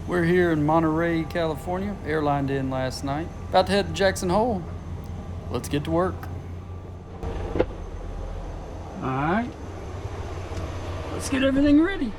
We're here in Monterey, California. Airlined in last night. About to head to Jackson Hole. Let's get to work. Alright. Let's get everything ready.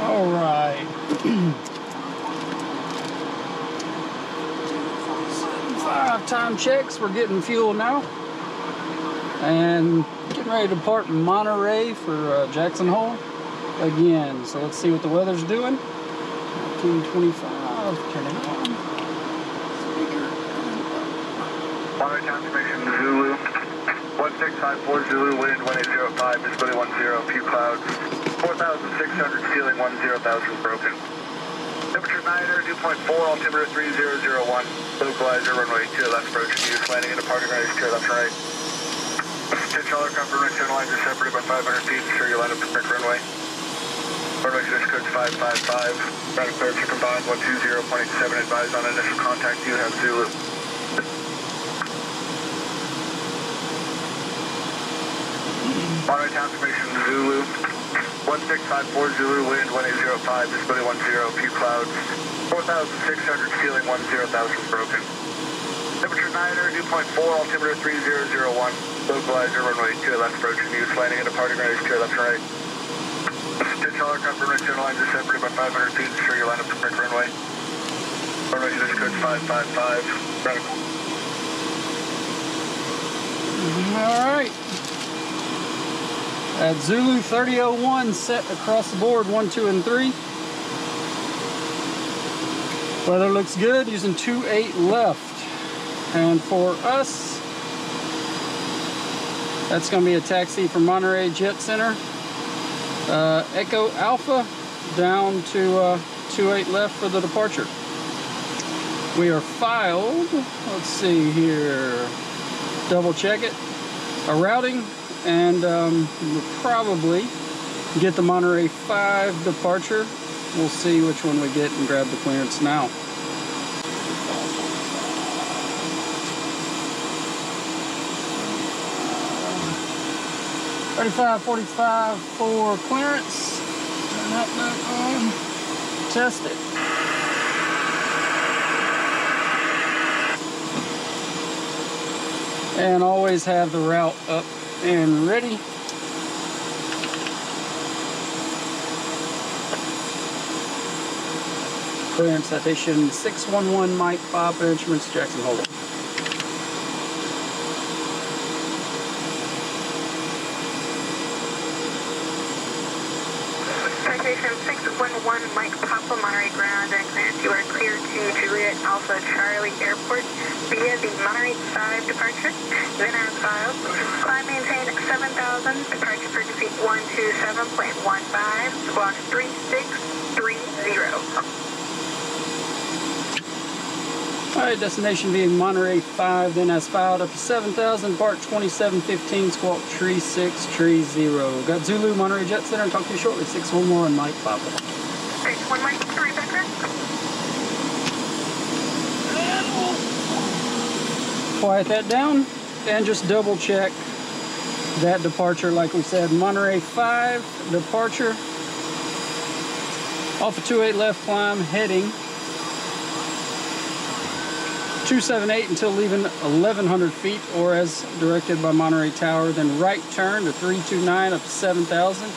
All right. 5 time checks. We're getting fuel now. And getting ready to depart Monterey for Jackson Hole again. So let's see what the weather's doing. 1925. Turn it on. Speaker. Monterey confirmation Zulu. 1654 Zulu, wind 1805, visibility 10, few clouds. 4,600, ceiling 10,000 broken. Temperature 9 dew point 4, altimeter 3001. Localizer, runway 2 left approach and use, landing and departing range 2 left and right. $10 confirmation lines are separated by 500 feet, ensure you line up the correct runway. Runway condition codes 555, ground clearance to combined 120.87, advised on initial contact, you have Zulu. Monterey confirmation Zulu. 1654 Zulu, wind 1805, visibility 10, few clouds. 4,600, ceiling 10,000 broken. Temperature 9 dew point 4, altimeter 3001. Localizer, runway 2 left approach and use, landing and departing range 2 left and right. $10 confirmation lines are separated by 500 feet, ensure you line up the correct runway. Runway condition code 555. Ground. All right. At Zulu 3001 set across the board 1, 2, and 3. Weather looks good using 28 left. And for us, that's going to be a taxi from Monterey Jet Center. Echo Alpha down to 28 left for the departure. We are filed. Let's see here. Double check it. A routing. And we'll probably get the Monterey 5 departure. We'll see which one we get and grab the clearance now. $35.45 for clearance. Turn that back on. Test it. And always have the route up and ready. Clearance citation 611 Mike Papa, instruments Jackson Hole. Citation 611 Mike Papa, Monterey ground and clearance. You are clear to Juliet Alpha Charlie Airport via the Monterey 5 departure. Then as filed, climb maintain 7,000, departure frequency 127.15, squawk 3630. Alright, destination being Monterey 5, then as filed up to 7,000, part 2715, squawk 3630. Got Zulu, Monterey Jet Center, talk to you shortly. 611 Mike Papa. 61 Mike, 3 backer. Quiet that down and just double check that departure. Like we said, Monterey 5 departure off of 28 left climb heading 278 until leaving 1,100 feet, or as directed by Monterey Tower, then right turn to 329 up to 7,000.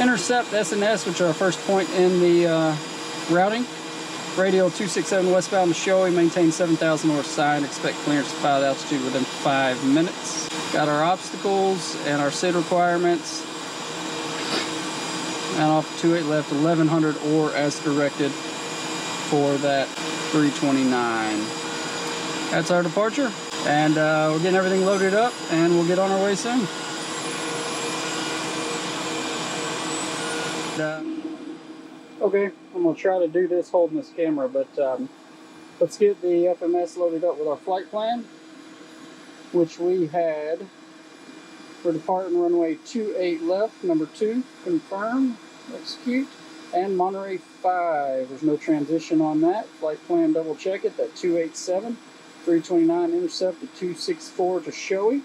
Intercept SNS, which are our first point in the routing. Radial 267 westbound to Shoei, maintain 7,000 north side. Expect clearance to pilot altitude within 5 minutes. Got our obstacles and our SID requirements. And off 28 left, 1,100 or as directed for that 329. That's our departure. And we're getting everything loaded up and we'll get on our way soon. Okay, I'm going to try to do this holding this camera, but let's get the FMS loaded up with our flight plan, which we had We're departing runway 28 left, number 2, confirm, execute, and Monterey 5. There's no transition on that. Flight plan, double check it, that 287, 329 intercept to 264 to Shoei.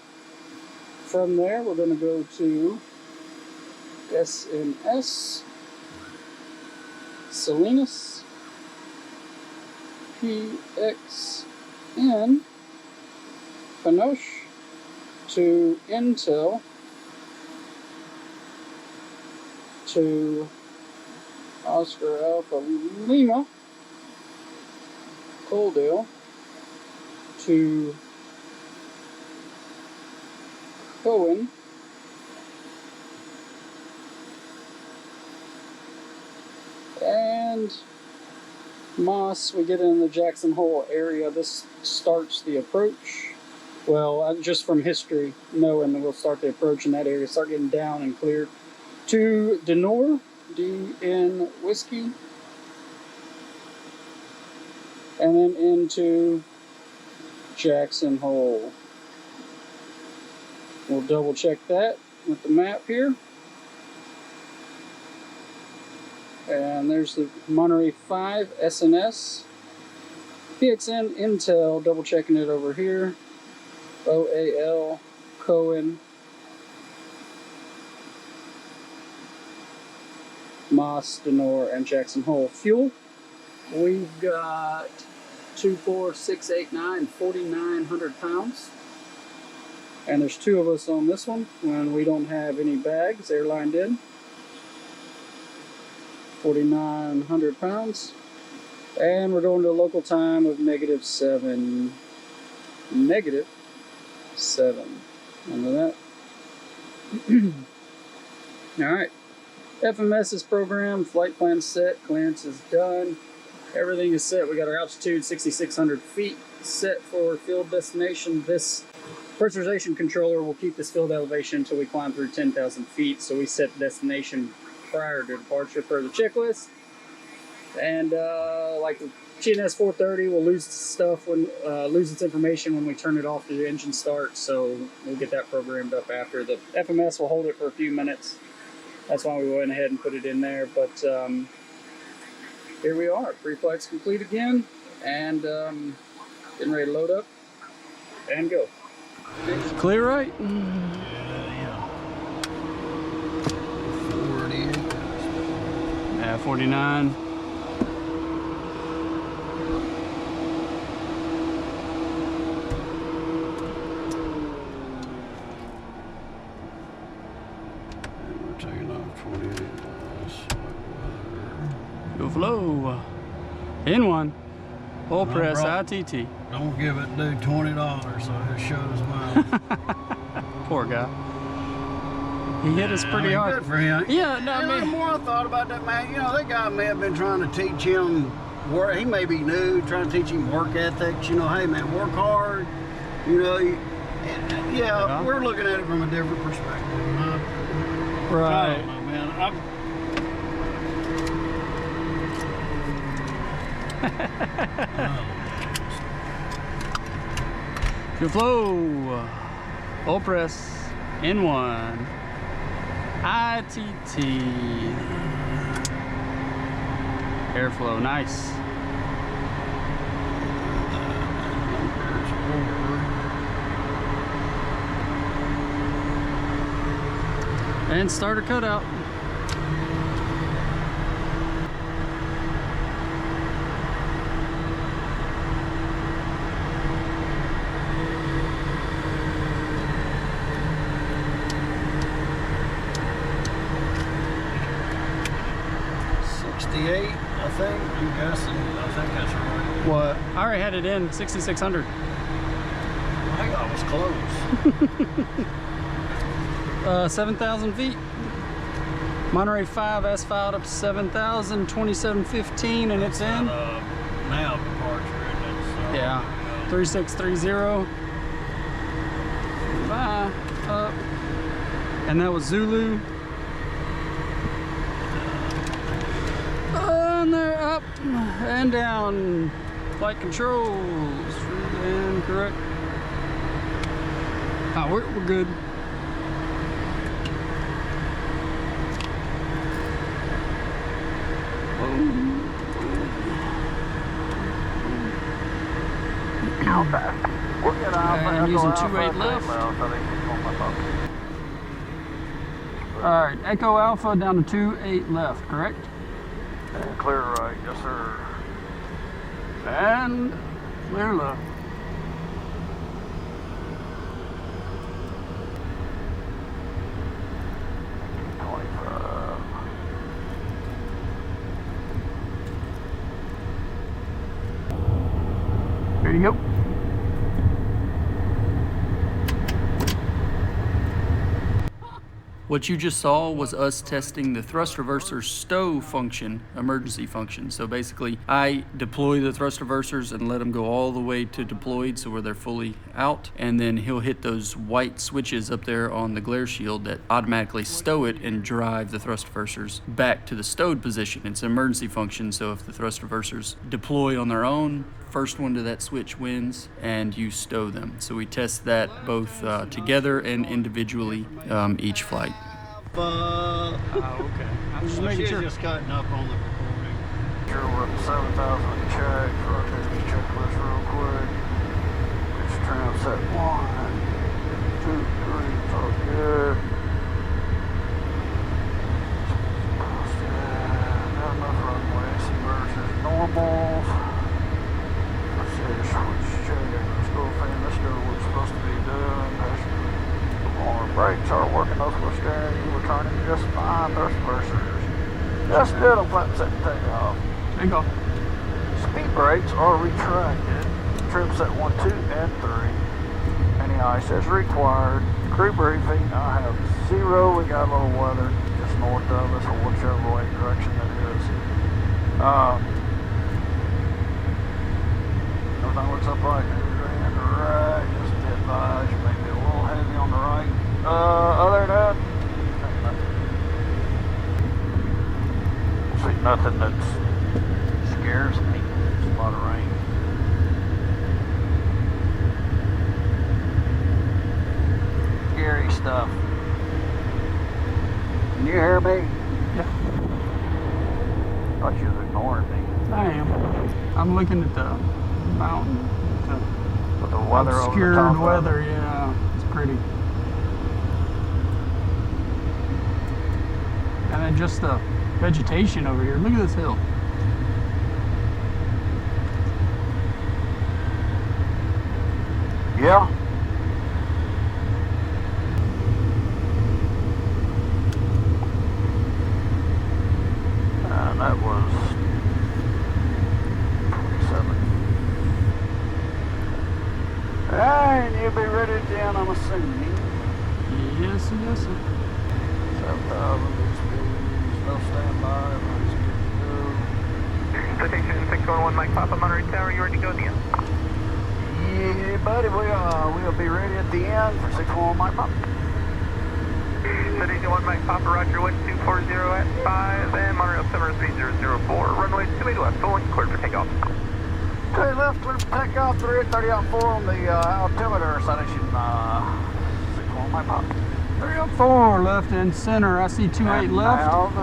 From there, we're going to go to SNS, Salinas, PXN, Panoche, to Intel, to Oscar Alpha Lima, Coaldale, to Cohen, and Moss. We get in the Jackson Hole area. This starts the approach. Well, just from history, knowing that we'll start the approach in that area, start getting down and cleared. To Denor, DN Whiskey, and then into Jackson Hole. We'll double check that with the map here. And there's the Monterey 5 SNS. PXN Intel, double checking it over here. OAL, Cohen, Moss, Denor, and Jackson Hole. Fuel, we've got 24689, 4,900 pounds. And there's 2 of us on this one when we don't have any bags. Airline did. 4,900 pounds. And we're going to a local time of -7. -7. Remember that? Alright. FMS is programmed, flight plan set, clearance is done. Everything is set. We got our altitude 6,600 feet set for field destination. This pressurization controller will keep this field elevation until we climb through 10,000 feet. So we set destination prior to departure per the checklist. And like the GNS 430 will lose stuff when lose its information when we turn it off to the engine start, so we'll get that programmed up after. The FMS will hold it for a few minutes. That's why we went ahead and put it in there. But here we are. Preflight's complete again, and getting ready to load up and go. Clear right. 40. Yeah, 49. Go flow. In one. Full press ITT. Don't give it dude $20 so it shows mine. Poor guy. He hit us pretty hard. Good for him. Yeah, no, I The mean, more I thought about that, man, you know, that guy may have been trying to teach him work. He may be new, trying to teach him work ethics. You know, hey man, work hard. You know, yeah, we're looking at it from a different perspective. right. I don't know, man. Good flow. Full press. In one. ITT. Airflow. Nice. And starter cutout. I think. I'm guessing. I think that's right. What? I already had it in 6,600. I think I was close. 7,000 feet. Monterey 5 asphalt up to 7,000, 2715, and it's in. Now departure, isn't it? So, Yeah. 3630. Bye. Up. And that was Zulu. And they're up and down. Flight controls. And correct. Oh, we're good. We'll get And using 2-8 left. Alright, Echo Alpha down to 2-8 left, correct? And clear right, yes sir. And clear left. There you go. What you just saw was us testing the thrust reverser stow function, emergency function. So basically, I deploy the thrust reversers and let them go all the way to deployed, so where they're fully out. And then he'll hit those white switches up there on the glare shield that automatically stow it and drive the thrust reversers back to the stowed position. It's an emergency function, so if the thrust reversers deploy on their own, first one to that switch wins, and you stow them. So we test that both together and individually each flight. Oh, okay. I'm just making sure. Just cutting up on the recording. Sure, we're up to 7,000 check. Run this checklist real quick. It's trim set 1, 2, 3, it's all good. Not enough runway. See versus normals. Let's see, switch check. Let's go fan. Let's do what's supposed to be done. Our brakes are working, those were steering, you were turning just fine, thrust reversers. Just did a flat set takeoff. There you go. Speed brakes are retracted. Trim set 1, 2, and 3. Any ice as required. Crew briefing, I have 0. We got a little weather just north of us, or whichever way direction it is. Everything looks upright. Right, just advise, maybe a little heavy on the right. Other than that, see nothing that scares me. It's a lot of rain. Scary stuff. Can you hear me? Yeah, Thought you was ignoring me. I am. I'm looking at the mountain. With the weather over the Obscured top of it. weather, yeah, it's pretty. And then just the vegetation over here. Look at this hill. Yeah. And that was 27. And you'll be ready at the end, I'm assuming. Yes, yes, sir. 7,000 speed, no standby, everybody's good to go. Station 611 Mike Papa Monterey Tower, you ready to go at the end? Yeah, buddy, we'll be ready at the end for 611 Mike Papa. Station 1 Mike Papa, roger, 1240 at 5, and Monterey Summer 3004, runway 28 left, full and cleared for takeoff. 2 left, clear for takeoff, 330 out 4 on the altimeter station, 611 Mike Papa. 304 left and center. I see 28 left.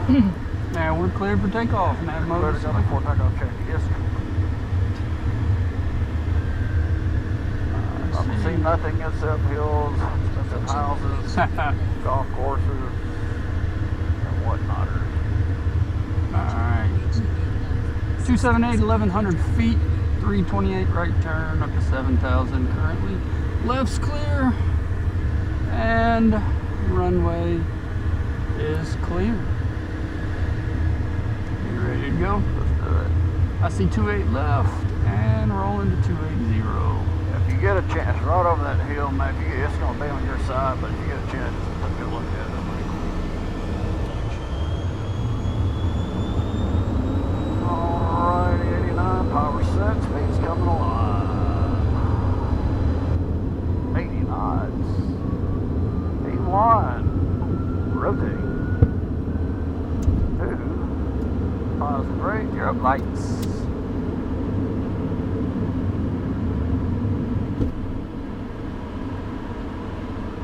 Now, Now we're cleared for takeoff. Nav mode clear is to go before takeoff check, yes. I've seen nothing except hills, expensive houses, golf courses, and whatnot. Alright. 278, 1100 feet, 328 right turn, up to 7,000 currently. Left's clear, and runway is clear. You ready to go? Let's do it. I see 28 left, and rolling to 280. If you get a chance, right over that hill, man, it's going to be on your side, but if you get a chance, just take a look at it. Alrighty, 89, power set, speed's coming alive. 80 knots. 81. Rotate. 2. Pause the brake, you're up lights.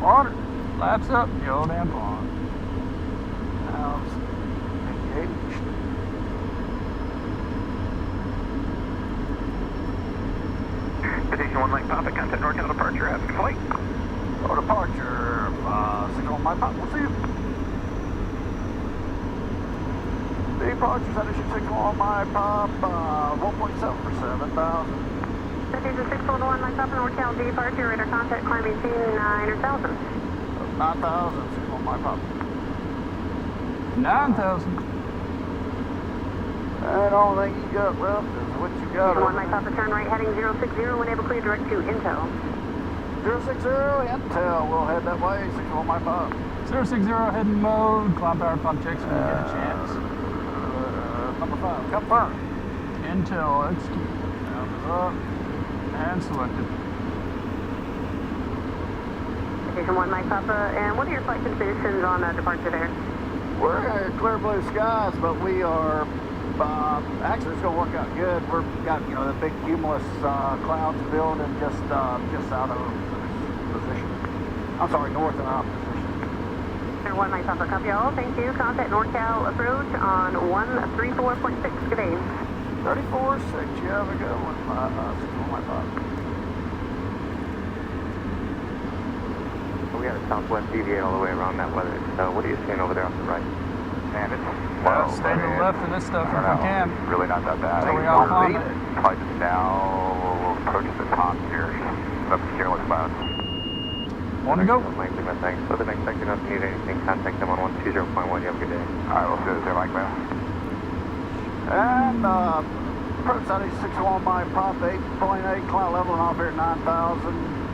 Water. Laps up, yo damn pond. Now it's engaged. Station 61 Mike Papa, contact NorCal departure, have a good flight. Oh, departure, 61 Mike Papa, we'll see you. Departure, Station 61 Mike Papa, 1.7 for 7,000. Station 641 Mike Papa, NorCal departure, radar contact, climb maintain 9,000. 9,000, 61 Mike Papa. 9,000. And the only thing you got left is what you got. 61 Mike Papa, turn right, heading 060, when able clear direct to Intel. 060, Intel, we'll head that way, 61 Mike Papa. 060, heading mode, climb power climb checks when you get a chance. Number 5, confirm. Intel, execute. Numbers up. And selected. Station 1 Mike Papa, and what are your flight conditions on departure there? We're clear blue skies, but we are, actually it's going to work out good. We've got, you know, the big cumulus clouds building just out of position. I'm sorry, north and out position. Station 1 Mike Papa, copy all, thank you. Contact NorCal approach on 134.6, good day. 34.6, you have a good one, 61 Mike Papa. We had a southwest deviate all the way around that weather. So what are you seeing over there on the right? Man, it's Well, stay to the left of this stuff if we can. really not that bad. So we all climb it. Probably just now approaching the top here. Up to careless clouds. Want to go? Lengthy, my thanks. So the next second, if you need anything, contact them on 120.1. You have a good day. All right, we'll do it there, Mike, man. And approach Sunday 61 Mike Papa, 8.8, cloud level and off here 9,000.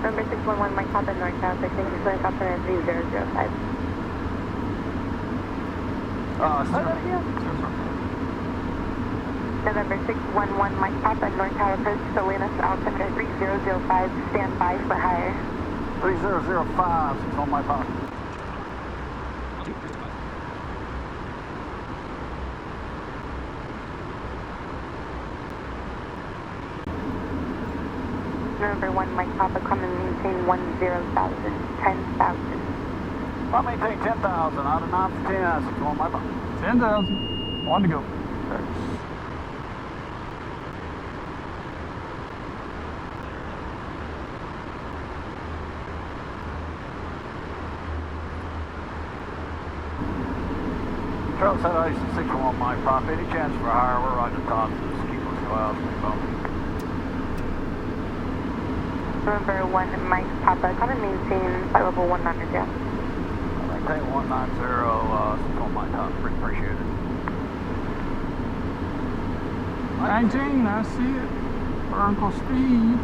Number 611 Mike Papa, NorCal, 660, copter at 3005. Say that again? November 611 Mike Papa, NorCal approach, Salinas, altimeter 3005, stand by for higher. 3005, 61 Mike Papa. November 1 Mike Papa, come and maintain 10,000, 10,000. I'll maintain 10,000 out of 9 for 10, 61 Mike Papa. 10,000. One to go. Trail set ice 61 Mike Papa. Any chance for higher? We're right at the top. Just keep those clouds. November 1 Mike Papa, come and maintain flight level 190. Maintain 190, 61 Mike Papa. Appreciate it. 19, I see it. Vertical speed.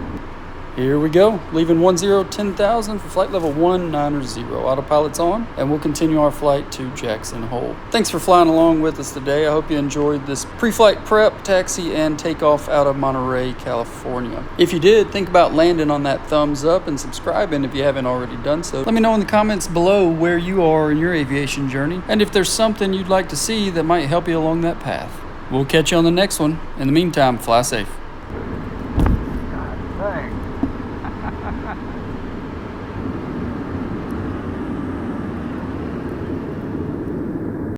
Here we go, leaving 10,000 for flight level 190. Autopilot's on, and we'll continue our flight to Jackson Hole. Thanks for flying along with us today. I hope you enjoyed this pre-flight prep, taxi, and takeoff out of Monterey, California. If you did, think about landing on that thumbs up and subscribing if you haven't already done so. Let me know in the comments below where you are in your aviation journey, and if there's something you'd like to see that might help you along that path. We'll catch you on the next one. In the meantime, fly safe.